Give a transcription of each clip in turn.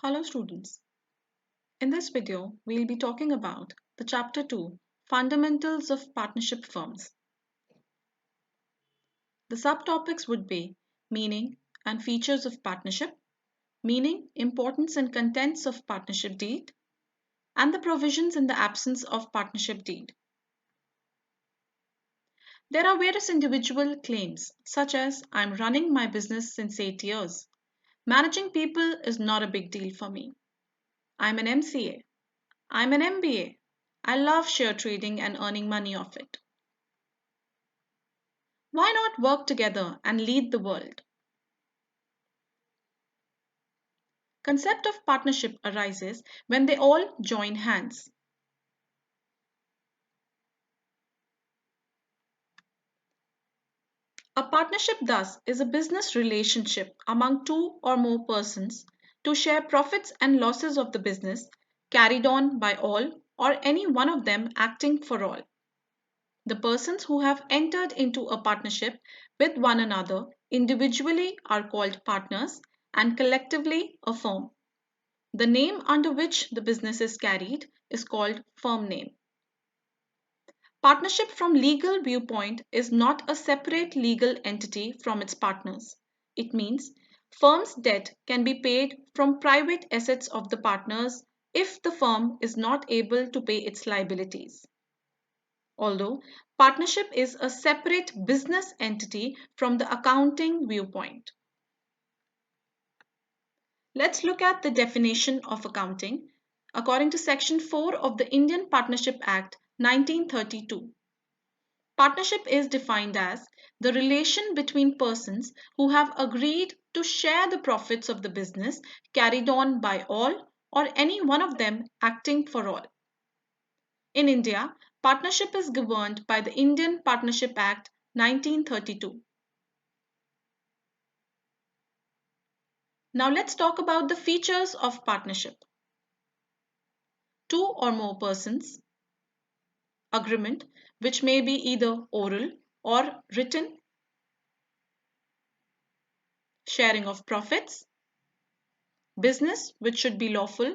Hello students. In this video, we'll be talking about the chapter 2, Fundamentals of Partnership Firms. The subtopics would be meaning and features of partnership, meaning, importance and contents of partnership deed, and the provisions in the absence of partnership deed. There are various individual claims such as I'm running my business since 8 years. Managing people is not a big deal for me. I'm an MCA. I'm an MBA. I love share trading and earning money off it. Why not work together and lead the world? Concept of partnership arises when they all join hands. A partnership thus is a business relationship among two or more persons to share profits and losses of the business carried on by all or any one of them acting for all. The persons who have entered into a partnership with one another individually are called partners and collectively a firm. The name under which the business is carried is called firm name. Partnership from legal viewpoint is not a separate legal entity from its partners. It means firm's debt can be paid from private assets of the partners if the firm is not able to pay its liabilities. Although partnership is a separate business entity from the accounting viewpoint. Let's look at the definition of accounting according to Section 4 of the Indian Partnership Act 1932. Partnership is defined as the relation between persons who have agreed to share the profits of the business carried on by all or any one of them acting for all. In India, partnership is governed by the Indian Partnership Act 1932. Now let's talk about the features of partnership. Two or more persons, agreement, which may be either oral or written, sharing of profits, business, which should be lawful,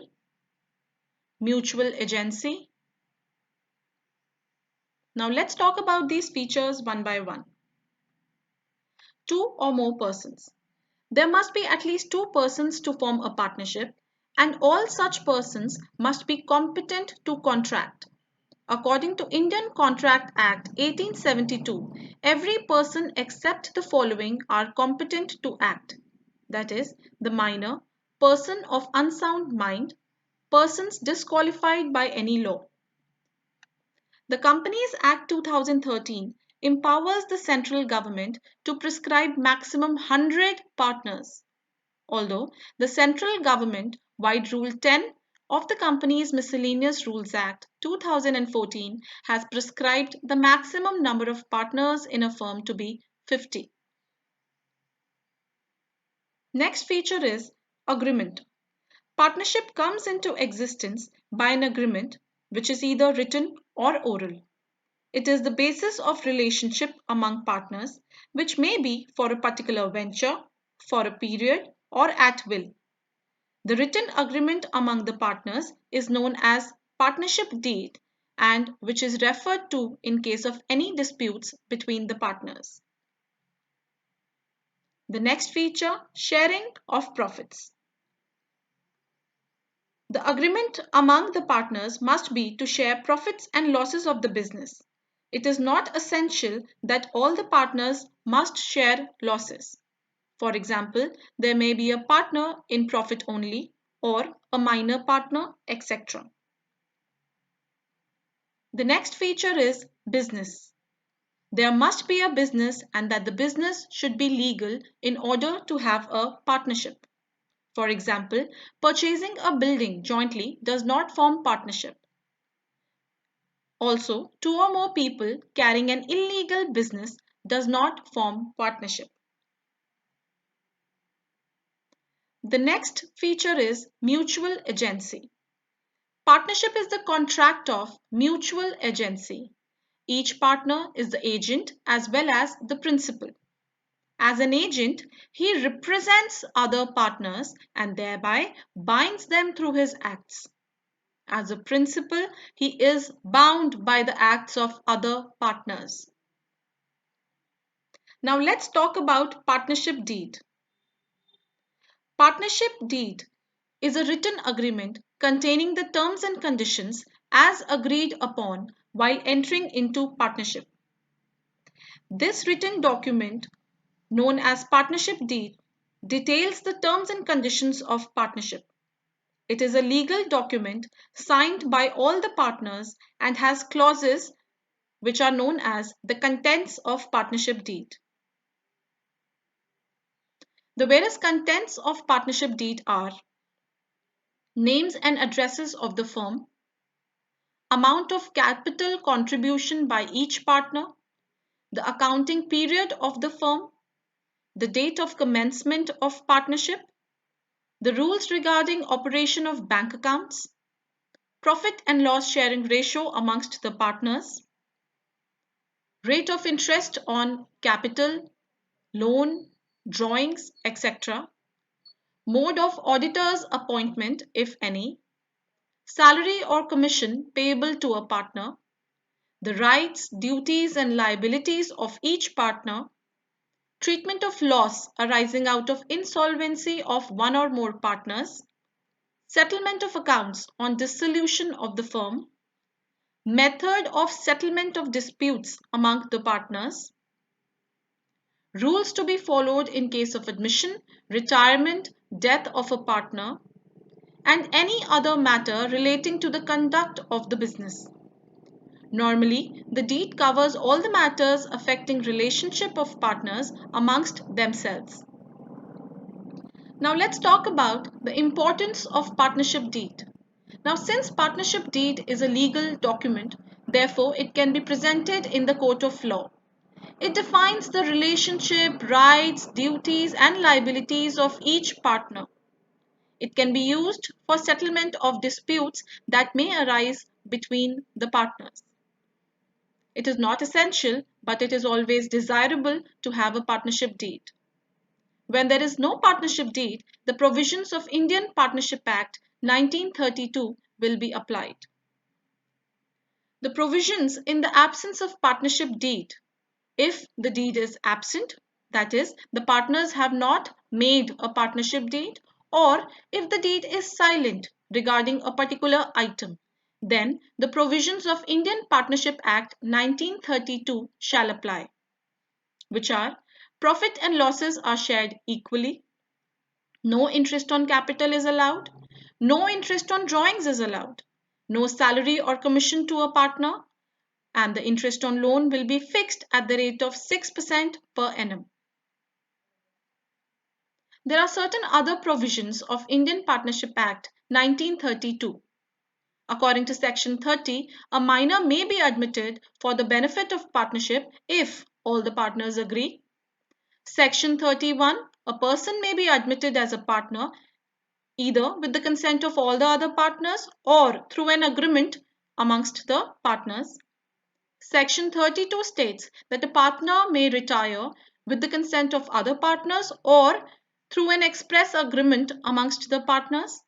mutual agency. Now let's talk about these features one by one. Two or more persons. There must be at least two persons to form a partnership, and all such persons must be competent to contract. According to Indian Contract Act 1872, every person except the following are competent to act. That is, the minor, person of unsound mind, persons disqualified by any law. The Companies Act 2013 empowers the central government to prescribe maximum 100 partners. Although the central government wide Rule 10 of the Companies Miscellaneous Rules Act 2014 has prescribed the maximum number of partners in a firm to be 50. Next feature is agreement. Partnership comes into existence by an agreement which is either written or oral. It is the basis of relationship among partners, which may be for a particular venture, for a period, or at will. The written agreement among the partners is known as partnership deed and which is referred to in case of any disputes between the partners. The next feature, sharing of profits. The agreement among the partners must be to share profits and losses of the business. It is not essential that all the partners must share losses. For example, there may be a partner in profit only or a minor partner, etc. The next feature is business. There must be a business and that the business should be legal in order to have a partnership. For example, purchasing a building jointly does not form partnership. Also, two or more people carrying an illegal business does not form partnership. The next feature is mutual agency. Partnership is the contract of mutual agency. Each partner is the agent as well as the principal. As an agent, he represents other partners and thereby binds them through his acts. As a principal, he is bound by the acts of other partners. Now let's talk about partnership deed. Partnership deed is a written agreement containing the terms and conditions as agreed upon while entering into partnership. This written document, known as partnership deed, details the terms and conditions of partnership. It is a legal document signed by all the partners and has clauses which are known as the contents of partnership deed. The various contents of partnership deed are names and addresses of the firm, amount of capital contribution by each partner, the accounting period of the firm, the date of commencement of partnership, the rules regarding operation of bank accounts, profit and loss sharing ratio amongst the partners, rate of interest on capital, loan, drawings, etc., mode of auditor's appointment, if any, salary or commission payable to a partner, the rights, duties, and liabilities of each partner, treatment of loss arising out of insolvency of one or more partners, settlement of accounts on dissolution of the firm, method of settlement of disputes among the partners, rules to be followed in case of admission, retirement, death of a partner, and any other matter relating to the conduct of the business. Normally, the deed covers all the matters affecting relationship of partners amongst themselves. Now let's talk about the importance of partnership deed. Now since partnership deed is a legal document, therefore it can be presented in the court of law. It defines the relationship, rights, duties and liabilities of each partner. It can be used for settlement of disputes that may arise between the partners. It is not essential, but it is always desirable to have a partnership deed. When there is no partnership deed, the provisions of Indian Partnership Act 1932 will be applied. The provisions in the absence of partnership deed. If the deed is absent, that is, the partners have not made a partnership deed, or if the deed is silent regarding a particular item, then the provisions of Indian Partnership Act 1932 shall apply, which are profit and losses are shared equally, no interest on capital is allowed, no interest on drawings is allowed, no salary or commission to a partner, and the interest on loan will be fixed at the rate of 6% per annum. There are certain other provisions of Indian Partnership Act 1932. According to Section 30, a minor may be admitted for the benefit of partnership if all the partners agree. Section 31, a person may be admitted as a partner either with the consent of all the other partners or through an agreement amongst the partners. Section 32 states that a partner may retire with the consent of other partners or through an express agreement amongst the partners.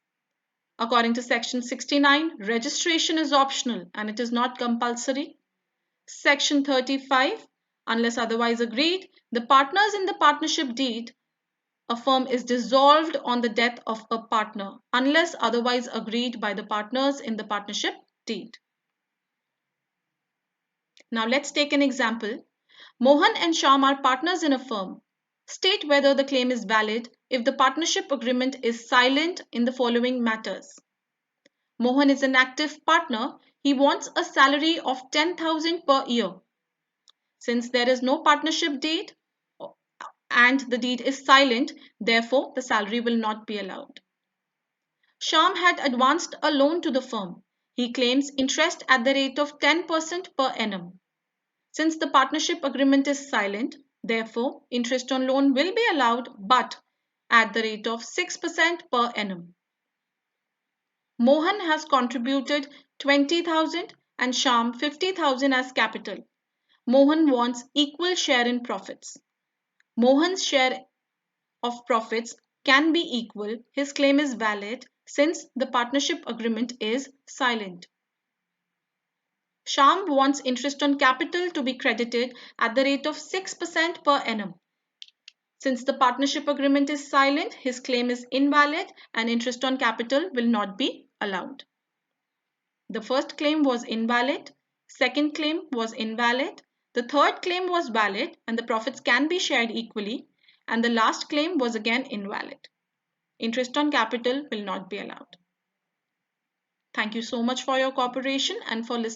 According to Section 69, registration is optional and it is not compulsory. Section 35, unless otherwise agreed, the partners in the partnership deed, a firm is dissolved on the death of a partner unless otherwise agreed by the partners in the partnership deed. Now let's take an example. Mohan and Shyam are partners in a firm. State whether the claim is valid if the partnership agreement is silent in the following matters. Mohan is an active partner. He wants a salary of 10,000 per year. Since there is no partnership deed and the deed is silent, therefore the salary will not be allowed. Shyam had advanced a loan to the firm. He claims interest at the rate of 10% per annum. Since the partnership agreement is silent, therefore interest on loan will be allowed but at the rate of 6% per annum. Mohan has contributed 20,000 and Shyam 50,000 as capital. Mohan wants equal share in profits. Mohan's share of profits can be equal. His claim is valid since the partnership agreement is silent. Shyam wants interest on capital to be credited at the rate of 6% per annum. Since the partnership agreement is silent, his claim is invalid and interest on capital will not be allowed. The first claim was invalid, second claim was invalid, the third claim was valid and the profits can be shared equally, and the last claim was again invalid. Interest on capital will not be allowed. Thank you so much for your cooperation and for listening.